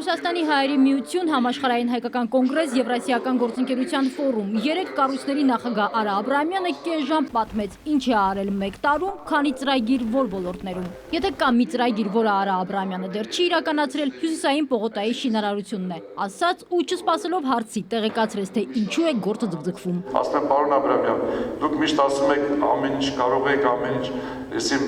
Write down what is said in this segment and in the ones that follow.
Ռուսաստանի հայերի միություն, համաշխարհային հայկական կոնգրես, Եվրասիական գործընկերության ֆորում։ 3 կառույցների նախագահ Արա Աբրահամյանը կես ժամ պատմեց, ինչ է արել 1 տարում, քանի ծրագիր որ ոլորտներում։ Եթե կա մի ծրագիր, որը Արա Աբրահամյանը դեռ չի իրականացրել, հյուսիսային պողոտայի շինարարությունն է, ասաց ու չսպասելով հարցի, տեղեկացրեց, թե ինչու է գործը ձգձգվում։ Ասում եմ, պարոն Աբրահամյան, դուք միշտ ասում եք, ամեն ինչ կարող եք, ամեն ինչ, այսին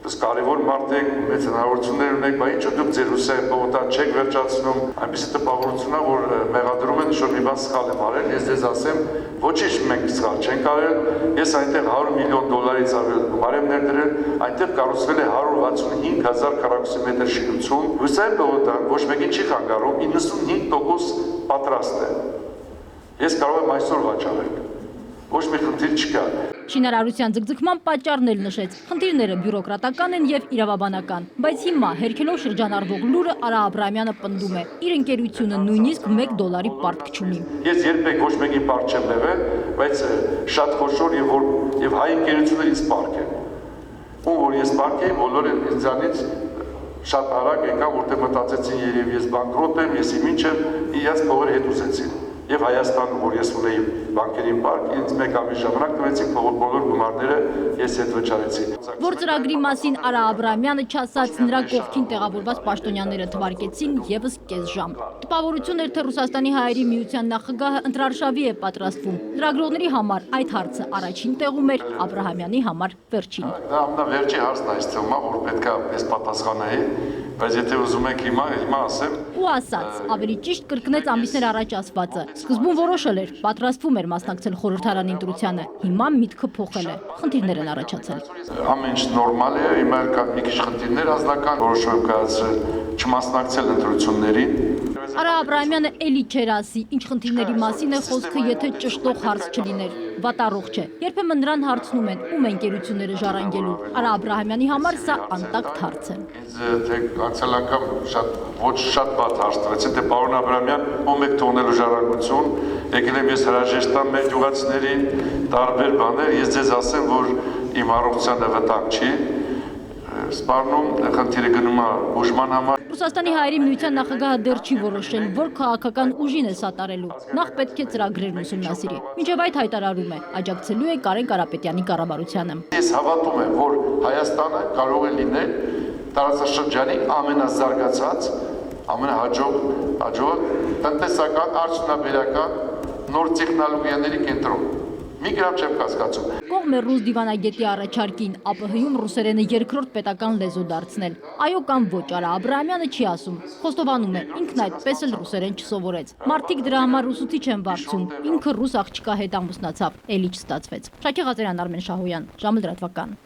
կարևոր մարդ եք, մեծ հնարավորություններ ունեք, բայց ինչու դուք ձեր հյուսիսային պողոտան չեք վերջացնում, այնպիսի տպավորություն է, որ մեղադրում են որ մի բան սխալ եմ արել, ես ձեզ ասեմ, ոչինչ մենք սխալ չենք արել, ես այնտեղ $100 միլիոն ավել գումար եմ ներդրել, այնտեղ կառուցվել է 165,000 քառակուսի մետր շինություն, հյուսիսային պողոտան ոչ մեկին չի խանգարում, 95% պատրաստ է։ Ես կարող եմ այսօր վաճառել, ոչ մի խնդիր չկա։ Շինարարության ձգձգման պատճառն էլ նշեց, խնդիրները բյուրոկրատական են եւ իրավաբանական, բայց հիմա հերքելով շրջանառվող լուրը Արա Աբրահամյանը պնդում է, իր ընկերությունը նույնիսկ $1 պարտք չունի։ Ես երբեք ոչ մեկի պարտք չեմ եղել, բայց շատ խոշոր եւ հայ ընկերությունները ինձ պարտք են։ Ում որ ես պարտք էի, բոլորը ինձանից շատ արագ եկան, որտեղ մտածեցին երևի ես բանկրոտ եմ, ես ինչ եմ, իրաց փողերը հետ ուզեցին։ Եվ Հայաստանում, որ ես ունեի բանկերի պարկ, ինձ 1 ամիս ժամանակ տվեցին բոլոր գումարները ես հետ վճարեցի։ Որ ծրագրի մասին Արա Աբրահամյանը չասած, նրա կողքին տեղավորված պաշտոնյաները թվարկեցին եւս կես ժամ։ Տպավորություն էր, թե Ռուսաստանի հայերի միության նախագահը ընտրարշավի է պատրաստվում։ Լրագրողների համար այդ հարցը առաջին տեղում էր, Աբրահամյանի համար վերջին։ Դա ամենավերջի հարցն է, այս թվում, որ պետք է պես պատասխանեի, բայց եթե ուզում եք հիմա ասեմ։ Ու ասաց, ավելի ճիշտ կրկնեց ամիսներ առաջ ասվածը։ Սկզբում որոշել էր, պատրաստվում էր մասնակցել խորհրդարանի ընտրությանը, հիմա միտքը փոխել է, խնդիրներ են առաջացել։ Ամեն ինչ նորմալ է, հիմա կա մի քիչ խնդիրներ ազնական, որոշում եմ կայացրել չմասնակցել ընտրություններին։ Արա Աբրահամյանը էլի չէր ասի, ինչ խնդիրների մասին է խոսքը, եթե ճշտող հարց չլիներ։ Վատառողջ չէ։ Երբեմն նրան հարցնում են, ում է ընկերությունները ժառանգելու։ Արա Աբրահամյանի համար սա անտակտ հարց է։ Ինձ թե անցյալ անգամ շատ վատ հարց տվեցին, թե պարոն Աբրահամյան, ում եք թողնելու ժառանգություն, եկել եմ ես հրաժեշտամ մեր գյուղացիներին, տարբեր բաներ, ես ձեզ ասեմ, որ իմ առողջությանը վտանգ չի, սպառնում, խնդիրը գնում է բուժման համար։ Ռուսաստանի հայերի միության նախագահը դեռ չի որոշել, որ քաղաքական ուժին է սատարելու։ Նախ պետք է ծրագրերն ուսումնասիրի։ Մինչև այդ հայտարարում է, աջակցելու է Կարեն Կարապետյանի կառավարությանը։ Ես հավատում եմ, որ Հայաստանը կարող է լինել տարածաշրջանի ամենազարգացած, ամենահաջող տնտեսական, արդյունաբերական նոր տեխնոլոգիաների կենտրոն։ Մի գրամ չեմ կասկածում։ Կողմ է ռուս դիվանագետի առաջարկին ԱՊՀ-ում ռուսերենը երկրորդ պետական լեզու դարձնել։ Այո կամ ոչ, Արա Աբրահամյանը չի ասում։ Խոստովանում է, ինքն այդպես էլ ռուսերեն չսովորեց։ Մարդիկ դրա համար ուսուցիչ են վարձում։ Ինքը ռուս աղջկա հետ ամուսնացավ, էլի չստացվեց։ Շաքե Ղազարյան, Արմեն Շահոյան, ժամը լրատվական։